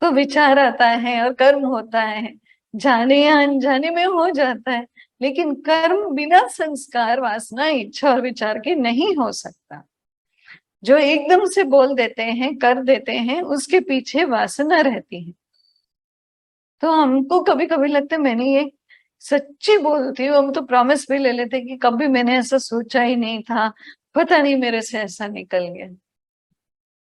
तो विचार आता है और कर्म होता है, जाने या अनजाने में हो जाता है, लेकिन कर्म बिना संस्कार, वासना, इच्छा और विचार के नहीं हो सकता। जो एकदम से बोल देते हैं, कर देते हैं, उसके पीछे वासना रहती है। तो हमको कभी कभी लगता है मैंने ये सच्ची बोलती हूँ, हम तो प्रॉमिस भी ले लेते कि कभी मैंने ऐसा सोचा ही नहीं था, पता नहीं मेरे से ऐसा निकल गया।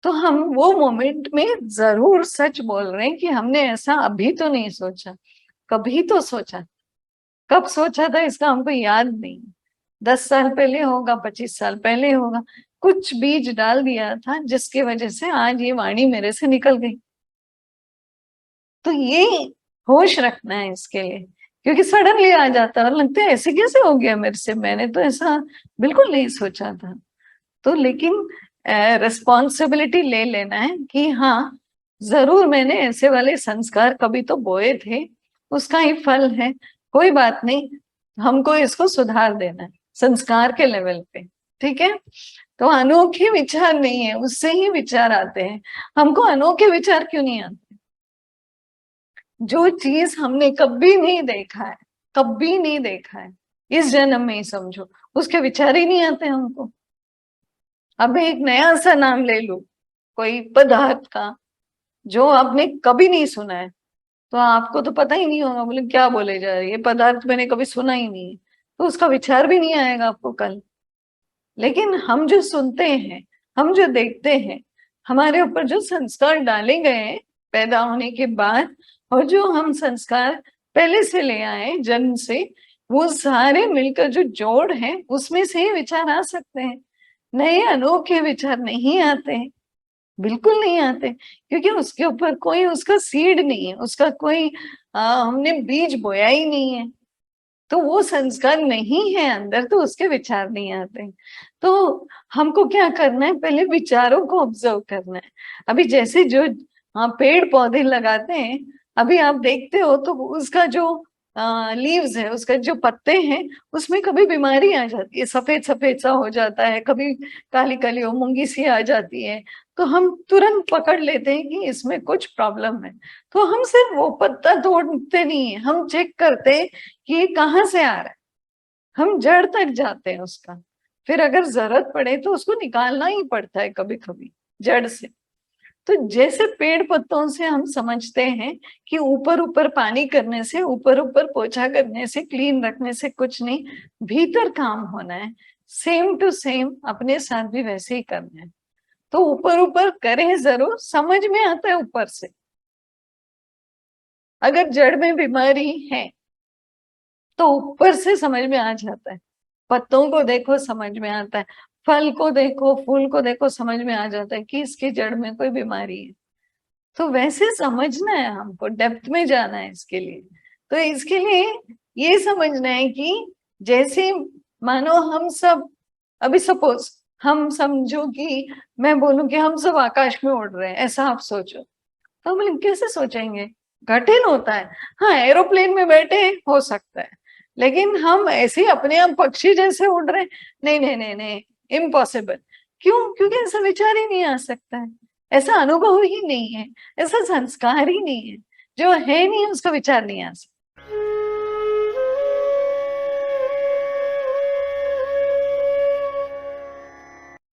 तो हम वो मोमेंट में जरूर सच बोल रहे हैं कि हमने ऐसा अभी तो नहीं सोचा, कभी तो सोचा। कब सोचा था इसका हमको याद नहीं, 10 साल पहले होगा, 25 साल पहले होगा, कुछ बीज डाल दिया था जिसकी वजह से आज ये वाणी मेरे से निकल गई। तो ये होश रखना है इसके लिए, क्योंकि सडनली आ जाता है और लगता है ऐसे कैसे हो गया मेरे से, मैंने तो ऐसा बिल्कुल नहीं सोचा था। तो लेकिन रिस्पॉन्सिबिलिटी ले लेना है कि हाँ, जरूर मैंने ऐसे वाले संस्कार कभी तो बोए थे, उसका ही फल है, कोई बात नहीं, हमको इसको सुधार देना है संस्कार के लेवल पे। ठीक है, तो अनोखे विचार नहीं है, उससे ही विचार आते हैं। हमको अनोखे विचार क्यों नहीं आते? जो चीज हमने कभी नहीं देखा है, कभी नहीं देखा है, इस जन्म में ही समझो, उसके विचार ही नहीं आते हमको। अब मैं एक नया सा नाम ले लू कोई पदार्थ का जो आपने कभी नहीं सुना है, तो आपको तो पता ही नहीं होगा, बोले क्या बोले जा रही है, पदार्थ मैंने कभी सुना ही नहीं है, तो उसका विचार भी नहीं आएगा आपको कल। लेकिन हम जो सुनते हैं, हम जो देखते हैं, हमारे ऊपर जो संस्कार डाले गए हैं पैदा होने के बाद, और जो हम संस्कार पहले से ले आए जन्म से, वो सारे मिलकर जो जोड़ है उसमें से ही विचार आ सकते हैं। नए अनोखे विचार नहीं आते हैं, बिल्कुल नहीं आते, क्योंकि उसके ऊपर कोई उसका सीड नहीं है, उसका कोई हमने बीज बोया ही नहीं है, तो वो संस्कार नहीं है अंदर, तो उसके विचार नहीं आते। तो हमको क्या करना है, पहले विचारों को ऑब्जर्व करना है। अभी जैसे जो पेड़ पौधे लगाते हैं, अभी आप देखते हो तो उसका जो लीव्स है, उसका जो पत्ते हैं, उसमें कभी बीमारी आ जाती है, सफेद सफेद सा हो जाता है, कभी काली काली मुंगी सी आ जाती है, तो हम तुरंत पकड़ लेते हैं कि इसमें कुछ प्रॉब्लम है। तो हम सिर्फ वो पत्ता तोड़ते नहीं है, हम चेक करते हैं कि ये कहाँ से आ रहा है, हम जड़ तक जाते हैं उसका, फिर अगर जरूरत पड़े तो उसको निकालना ही पड़ता है कभी कभी जड़ से। तो जैसे पेड़ पत्तों से हम समझते हैं कि ऊपर ऊपर पानी करने से, ऊपर ऊपर पोछा करने से, क्लीन रखने से कुछ नहीं, भीतर काम होना है, सेम टू सेम अपने साथ भी वैसे ही करना है। तो ऊपर ऊपर करें जरूर, समझ में आता है ऊपर से। अगर जड़ में बीमारी है तो ऊपर से समझ में आ जाता है, पत्तों को देखो समझ में आता है, फल को देखो, फूल को देखो, समझ में आ जाता है कि इसकी जड़ में कोई बीमारी है। तो वैसे समझना है हमको, डेप्थ में जाना है इसके लिए। तो इसके लिए ये समझना है कि जैसे मानो हम सब, अभी सपोज हम समझो कि मैं बोलूं कि हम सब आकाश में उड़ रहे हैं, ऐसा आप सोचो, तो हम कैसे सोचेंगे, कठिन होता है। हाँ, एरोप्लेन में बैठे हो सकता है, लेकिन हम ऐसे अपने आप पक्षी जैसे उड़ रहे हैं, नहीं नहीं नहीं नहीं, इम्पॉसिबल। क्यों? क्योंकि ऐसा विचार ही नहीं आ सकता है, ऐसा अनुभव ही नहीं है, ऐसा संस्कार ही नहीं है, जो है नहीं उसका विचार नहीं आ सकता।